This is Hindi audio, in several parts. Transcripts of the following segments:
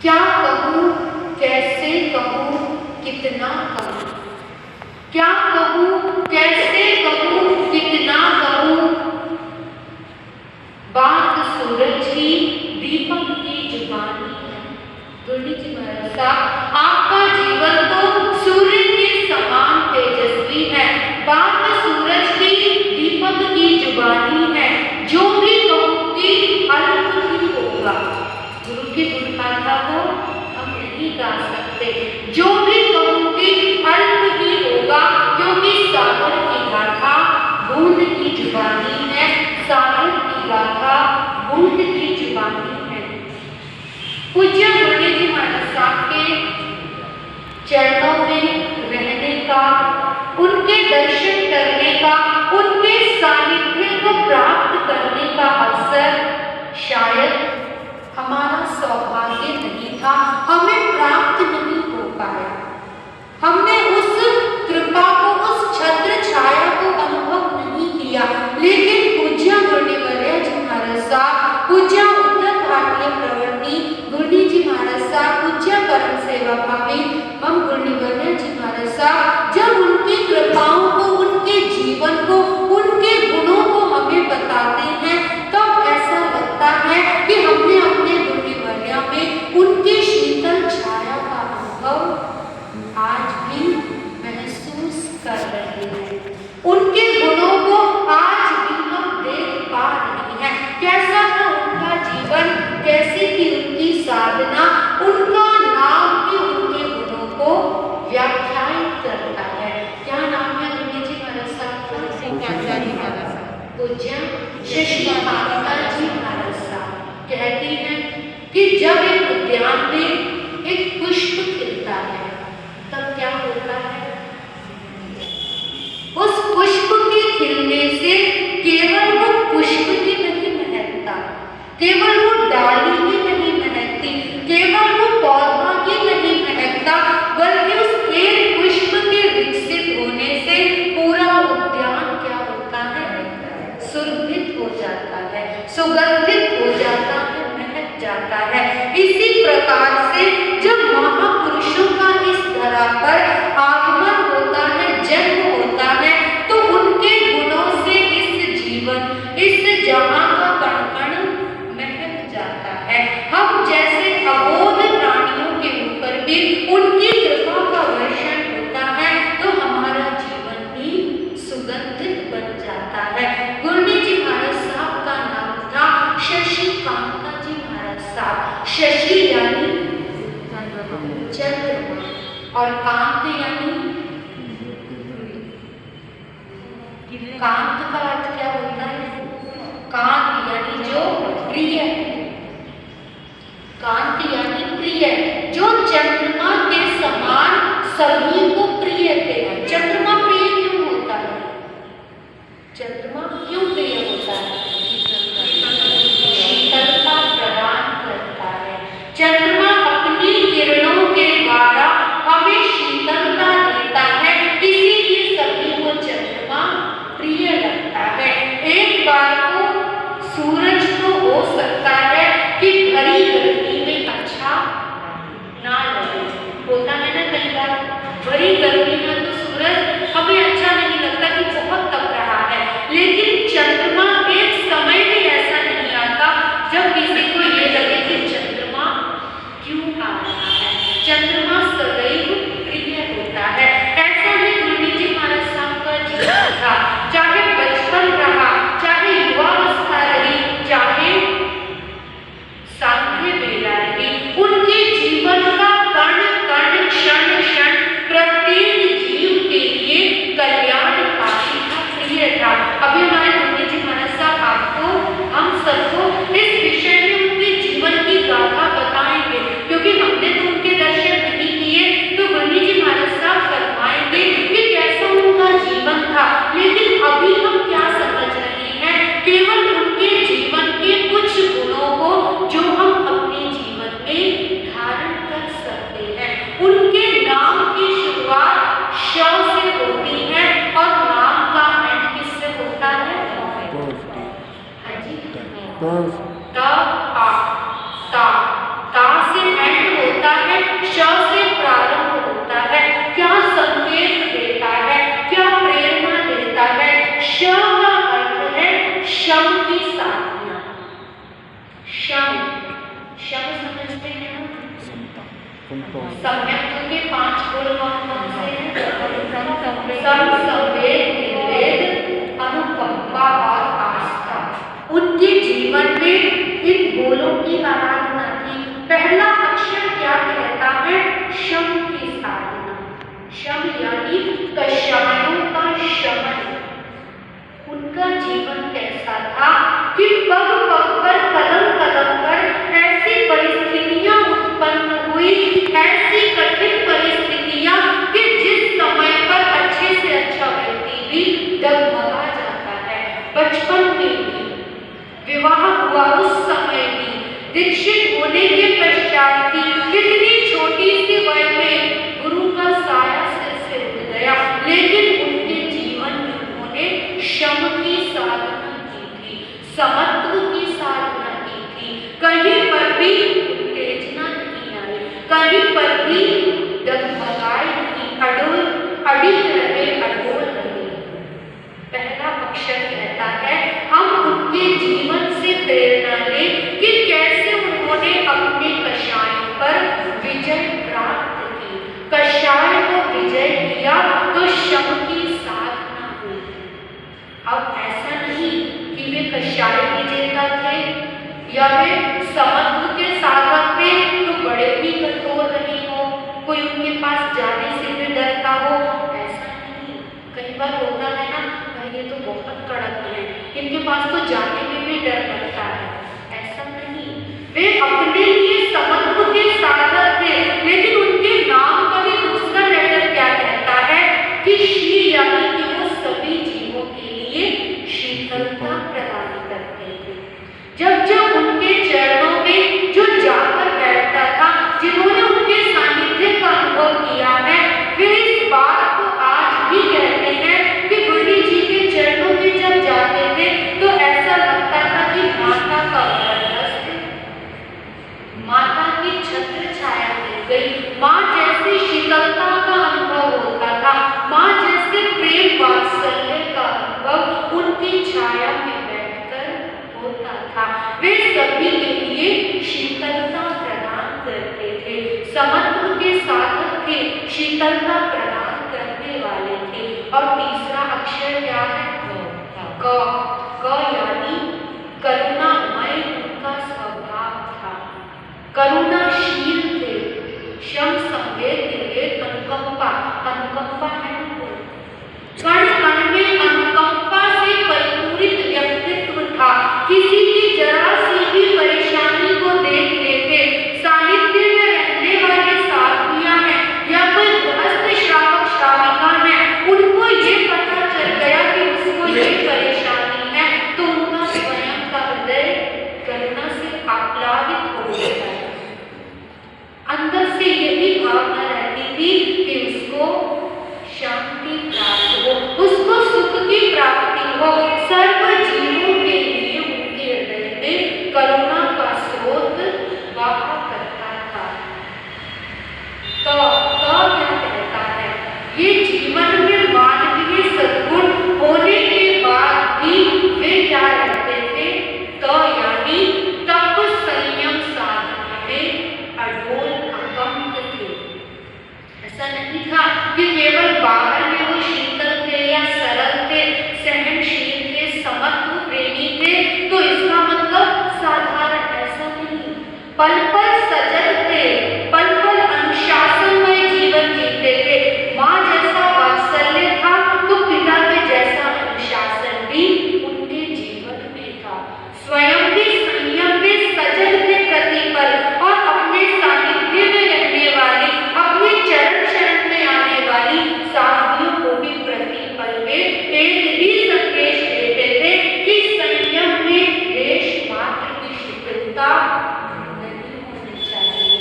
क्या कहूँ, कैसे कहूँ, कितना कहूँ, क्या कहूँ, कैसे कहूँ, कितना कहूँ। बात सूरज की, दीपक की जुबानी है। गुरु जी महाराज साहब, आपका जीवन तो सूर्य के समान तेजस्वी है। बात सूरज की, दीपक की जुबानी है। जो भी कहूँगी अल्प ही होगा। गुरु की गुण गाथा को हम नहीं गा सकते। जो भी कहूँगी अल्प ही होगा, क्योंकि सागर की गाथा बूंद की जुबानी है। सागर की गाथा बूंद की जुबानी है। पूज्य गुरु जी महाराज साहब के चरणों में रहने का, उनके दर्शन करने का, उनके सानिध्य को प्राप्त करने का अवसर शायद हमारा सौभाग्य नहीं था, हमें प्राप्त नहीं हो पाया। हमने उस कृपा को, उस छत्र छाया को अनुभव नहीं किया। लेकिन पूज्य गुरुवर्य जी महाराज साहब, पूज्य उत्तर भारतीय प्रवृत्ति गुरु जी महाराज साहब, पूज्य परम सेवा भावी हम गुरुवर्य जी महाराज साहब, जब उनकी कृपाओं को, उनके जीवन को, उनके गुणों को हमें बताते हैं, तब ऐसा लगता है कि हमने अपने गुरुवर्य में उनकी शीतल छाया का अनुभव आज भी महसूस कर रहे हैं। उनके गुणों को आज भी हम देख पा रहे हैं। कैसा था उनका जीवन, कैसी थी उनकी साधना, उनका नाम भी उनके गुणों को व्याख्यायित करता है। क्या नाम है गुरु जी महाराज साहब का? पूज्य शशिकांता जी महाराज साहब कहती हैं कि जब एक उद्यान में एक पुष्प खिलता है, तब क्या होता है? उस पुष्प के खिलने से केवल वो पुष्प ही नहीं महकता, केवल वो डाली ही नहीं महकती, केवल वो पौधा ही नहीं महकता, बल्कि उस एक पुष्प के विकसित होने से पूरा उद्यान क्या होता है? सुरभित हो जाता है, सुगंधित हो जाता है, महक जाता है। इसी प्रकार से जब महापुरुषों का इस धरा पर आगमन होता है, जन्म होता है, तो उनके गुणों से इस जीवन, इस जहां का कण कण महक जाता है। हम जैसे अबोध प्राणियों के ऊपर भी उनकी कृपा का वर्षण होता है, तो हमारा जीवन भी सुगंधित बन जाता है। गुरु जी महाराज साहब का नाम था शशिकांता जी महाराज साहब। शशि यानी चंद्रमा और कांत यानी, कांत का अर्थ क्या होता है? कांत यानी जो प्रिय, कांत यानी प्रिय, जो चंद्रमा के समान सभी को प्रिय थे। चंद्रमा प्रिय क्यों होता है? चंद्रमा क्यों प्रिय होता है? शीतलता प्रदान करता है। चंद्रमा अपनी किरणों के द्वारा हमें शीतलता देता है, इसीलिए सभी को चंद्रमा प्रिय लगता है। एक बार को सूरज तो हो सकता है कि भरी गर्मी में अच्छा ना लगे, होता है ना कई बार, भरी गर्मी में तो सूरज हमें अच्छा नहीं लगता कि बहुत तप रहा है। लेकिन चंद्रमा एक समय भी ऐसा नहीं आता जब किसी को ये लगे कि चंद्रमा क्यों आ रहा है। चंद्रमा सदैव प्रिय होता है। ऐसा ही गुरु जी महाराज साहब का जीवन था। चाहे बचपन रहा, चाहे युवावस्था रही, चाहे सांध्य बेला रही, उनके जीवन का कण कण, क्षण क्षण, प्रत्येक जीव के लिए कल्याणकारी था, प्रिय था। अभी हमारे गुरु जी महाराज साहब आपको, हम सबको इस विषय में उनके जीवन की गाथा बताएंगे, क्योंकि हमने तो उनके दर्शन नहीं किए, सम्यक के 5 गुण कौन से हैं? सम, संवेद, निर्वेद, अनुकंपा और आस्था। उनके जीवन में इन गुणों की आराधना की। पहला अक्षर क्या कहता है? शम की साधना। शम यानी कषायों का शमन। उनका जीवन कैसा था कि पग पग पर, कदम कदम पर ऐसी परिस्थितियां उत्पन्न हुई, ऐसी कठिन परिस्थितियां कि जिस समय पर अच्छे से अच्छा व्यक्ति भी डगमगा जाता है। बचपन में भी, विवाह हुआ उस समय भी, दीक्षित होने के पश्चात भी कितनी छोटी सी वय में गुरु का साया सिर से उठ गया, लेकिन उनके जीवन में उन्होंने शम की साधना की थी, समत्व की साधना की थी। कहीं पर भी उत्तेजना नहीं आई, कहीं पर भी डगमगाए नहीं, अडिग रहे, अडोल रहे। पहला अक्षर कहता है हम उनके जीवन से प्रेरणा लें कि कैसे उन्होंने अपने कषायों पर विजय प्राप्त की। कषाय को विजय किया तो शम की साधना हुई। अब ऐसा नहीं कि वे कषाय विजेता थे या वे समत्व के साधक थे तो बड़े ही कठोर नहीं हो, कोई उनके पास जाने से भी डरता हो, ऐसा नहीं। कई बार होता है ना, ये तो बहुत कड़क है, इनके पास तो जाने में भी डर लगता है, ऐसा नहीं। वे अपने लिए समत्व के साधक थे, लेकिन उनके नाम का भी दूसरा लेटर क्या कहता है कि शी, यानी कि वो सभी जीवों के लिए शीतलता प्रदान करते थे। जब जब उनके चरणों में जो जाकर बैठता था, जिन्होंने उनके सानिध्य का अनुभव किया है, वे इस बात को आज भी कहते हैं कि गुरु जी के चरणों में जब जाते थे तो ऐसा लगता था कि माता का वरदान, माता की छत्र छाया मिल गई, माँ जैसी शीतलता का अनुभव होता था, माँ जैसे प्रेम वात्सल्य का अनुभव उनकी छाया में बैठकर होता था। वे सभी के लिए शीतलता प्रदान करते थे, समत्व के साधक थे, शीतलता प्रदान करने वाले थे। और तीसरा अक्षर क्या है? क। क यानी करुणामय उनका स्वभाव था, करुणाशील थे। शम, संवेद, निर्वेद, अनुकंपा। अनुकंपा है कण कण में अनुकंपा से परिपूरित व्यक्तित्व था। किसी की जरा सी भी परेशानी को देख लेते, सानिध्य में रहने वाले साधुयां हैं या कोई गृहस्थ श्रावक श्राविका है, उनको ये पता चल गया कि उसको ये परेशानी है तो उनका स्वयं का हृदय करुणा से आह्लादित हो जाता है। अंदर से यही भावना रहती थी कि उसको शांति प्राप्त हो, उसको सुख की प्राप्ति हो। सर्व जीवों के लिए उनके हृदय में करुणा का स्रोत बहा करता था। तो क्या कहता है? ये जीवन में मानवीय सद्गुण होने के बाद भी वे क्या रहते थे? तो यानी तप, संयम, साधना में अडोल अकंप थे। ऐसा नहीं था कि केवल बाहर में वो शीतल थे या सरल थे, सहनशील थे, समत्व प्रेमी थे तो इसका मतलब साधारण, ऐसा नहीं। पल पल सजग थे, पल पल अनुशासनमय जीवन जीते थे। माँ जैसा वात्सल्य था तो पिता के जैसा अनुशासन भी उनके जीवन में था। स्वयं भी संयम में सजग थे प्रतिपल, और अपने सानिध्य में रहने वाली, अपने चरण शरण में आने वाली साधुओं को भी प्रतिपल में एक ही संदेश देते थे कि संयम में लेश मात्र की शिथिलता नहीं होनी चाहिए।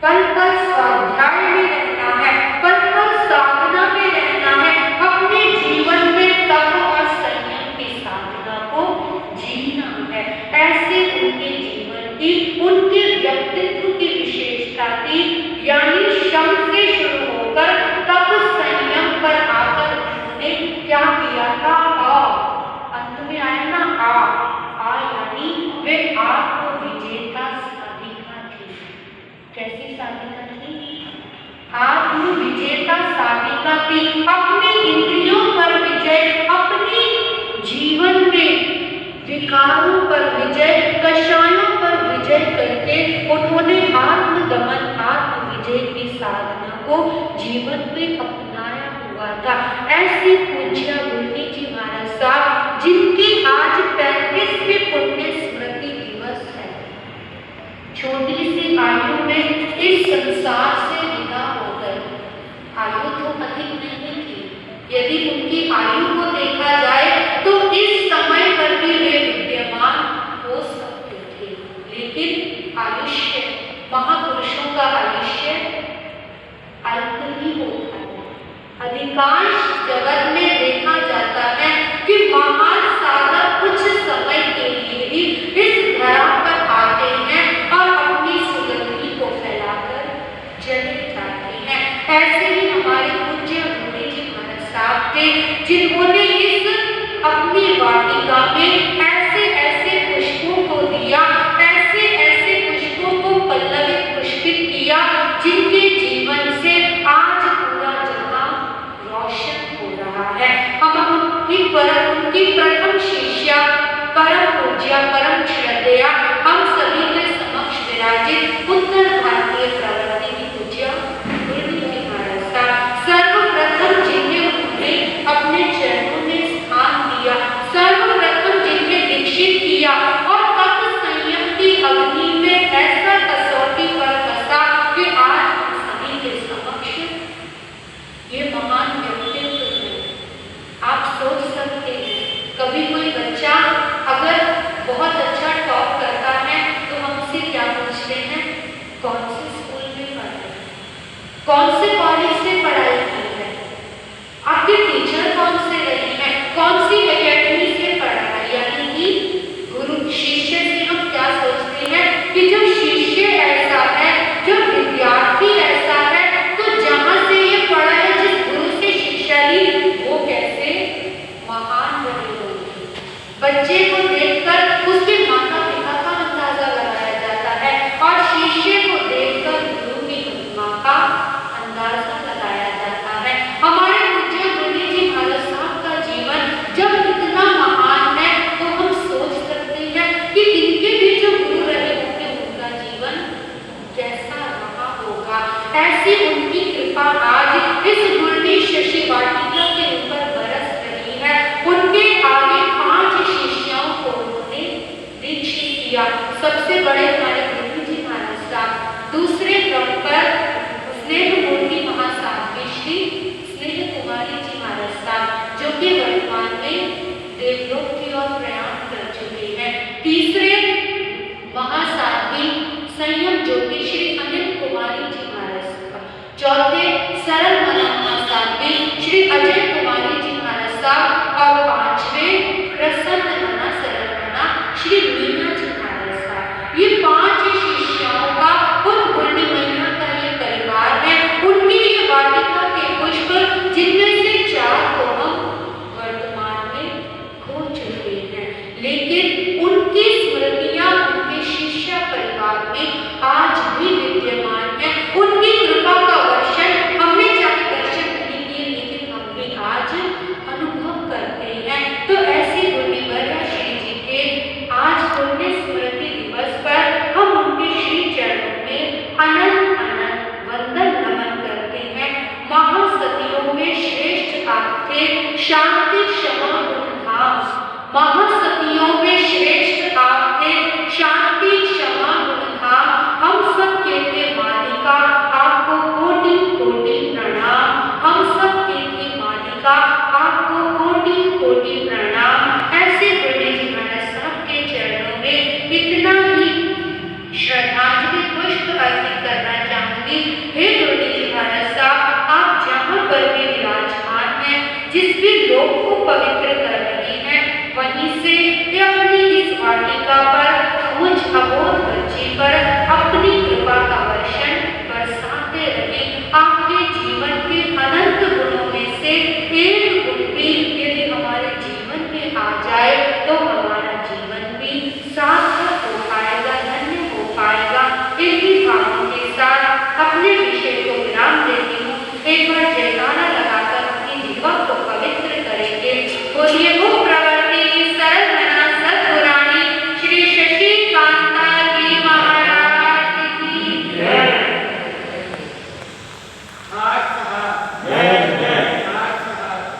पल पल स्वाध्याय में रहना है, पल पल साधना में रहना है, अपने जीवन में तप और संयम की साधना को जीना है। ऐसे उनके जीवन की, उनके व्यक्तित्व की विशेषता थी। यानी शम से शुरू होकर तप, संयम पर आकर उन्होंने क्या किया था? अंत में आया ना आ यानी वे आत्म विजेता साधिका थी। कैसी साधिका थी? आत्म विजेता साधिका थी। अपने इंद्रियों पर विजय, अपने जीवन में विकारों पर विजय, कषायों पर विजय करके उन्होंने आत्मदमन, आत्म विजय की साधना को जीवन में अपनाया हुआ था। ऐसी पूज्य मुरली जी महाराज साहब, जिनकी आज 35वें पुण्य स्मृति दिवस है, छोटी सी आयु में इस संसार से विदा हो गए। आयु तो अधिक नहीं थी, यदि उनकी आयु को देखा जाए तो इस समय पर भी वे विद्यमान हो सकते थे, लेकिन आयुष्य, महापुरुषों का आयुष्य अल्प ही होता है। अधिकांश जगत में देखा जाता है कि महान साधक कुछ समय के लिए ही इस धरा पर आते हैं और अपनी सुगंधि को फैलाकर चले जाते हैं। ऐसे ही हमारे पूज्य मुरली जी महाराज साहब थे, जिन्होंने इस अपनी वाटिका में ऐसे ऐसे पुष्पों को दिया, ऐसे ऐसे पुष्पों को पल्लवित पुष्पित किया, जिनके जीवन से आज पूरा जहां रोशन हो रहा है। हम उनकी प्रथम शिष्या, परम पूज्या, परम श्रद्धेया हम सभी के समक्ष विराजित उत्तर भारतीय प्रवर्तिनी पूज्य मुरली जी महाराज साहब, सर्वप्रथम जिन्हें उन्होंने अपने चरणों में स्थान दिया, सर्वप्रथम जिन्हें दीक्षित किया और तप संयम की अग्नि में ऐसा कसौटी पर कसा कि आज हम सभी के समक्ष ये महान व्यक्तित्व है। आप सोच सकते हैं, कभी कोई बच्चा अगर बहुत अच्छा टॉप करता है तो हमसे क्या पूछते हैं? कौन से स्कूल में पढ़ा, कौन से कॉलेज से पढ़ाई की है, आपके टीचर कौन से रहे हैं, कौन सी एकेडमी से पढ़ा है। यानी कि गुरु शिष्य से हम क्या सोचते हैं कि जब शिष्य ऐसा है, जब विद्यार्थी ऐसा है, तो जहां से ये पढ़ा है, जिस गुरु से शिक्षा ली, वो कैसे महान बने होंगे। बच्चे को देखकर उसके माता पिता का अंदाजा लगाया जाता है और शिष्य को देखकर गुरु की महिमा का अंदाजा लगाया जाता है। हमारे पूज्य मुरली जी महाराज साहब का जीवन जब इतना महान है तो हम सोच सकते हैं कि इनके भी जो गुरु रहे होंगे, उनका जीवन कैसा रहा होगा। ऐसी उनकी कृपा आज इस मुरली शशि वाटिका के ऊपर बरस रही है। उनके आगे 5 शिष्यों को उन्होंने दीक्षित किया। सबसे बड़े हमारे मुरली जी महाराज साहब, दूसरे क्रम पर स्नेहमूर्ति महासाध्वी श्री स्नेह कुमारी जी महाराज साहब, जो कि वर्तमान में देवलोक की ओर प्रयाण कर चुके हैं। तीसरे महासाध्वी संयम ज्योति श्री अनिल कुमारी जी महाराज साहब, चौथे सरल मना महासाध्वी श्री अजय कुमारी जी महाराज साहब और 5वें प्रसन्न मना सरल मना श्री मीना जी महाराज साहब। ये 5 शिष्यों का उन मुरली मैया का ये परिवार है। उनकी ये वाटिका के पुष्प, जिनमें से 4 को हम वर्तमान में खो चुके हैं, लेकिन उनकी स्मृतियां उनके शिष्य परिवार में आज भी विद्यमान है। उनकी कृपा का वर्षण हमने चाहे दर्शन नहीं किए, लेकिन हम भी आज अनुभव करते हैं। तो ऐसी मुरलीधर श्री जी के आज पुण्य स्मृति दिवस पर हम उनके श्री चरणों में अनंत अनंत वंदन नमन करते हैं। महासतियों में श्रेष्ठ आप थे, शांति क्षमा गुण धाम। महासतियों में श्रेष्ठ आप थे, शांति क्षमा गुण धाम। हम सब के थे मालिका, आपको कोटि कोटि प्रणाम। हम सब के थे मालिका, आपको कोटि कोटि प्रणाम। ऐसे मुरली जी महाराज साहब के चरणों में इतना ही श्रद्धांजलि पुष्प अर्पित करना चाहूंगी। हे मुरली जी महाराज साहब, आप जहाँ पर भी विराजमान हैं, जिस भी लोक को पवित्र कर रहे हैं, वहीं से अपनी इस वाटिका पर मुझ अबोध बच्चे पर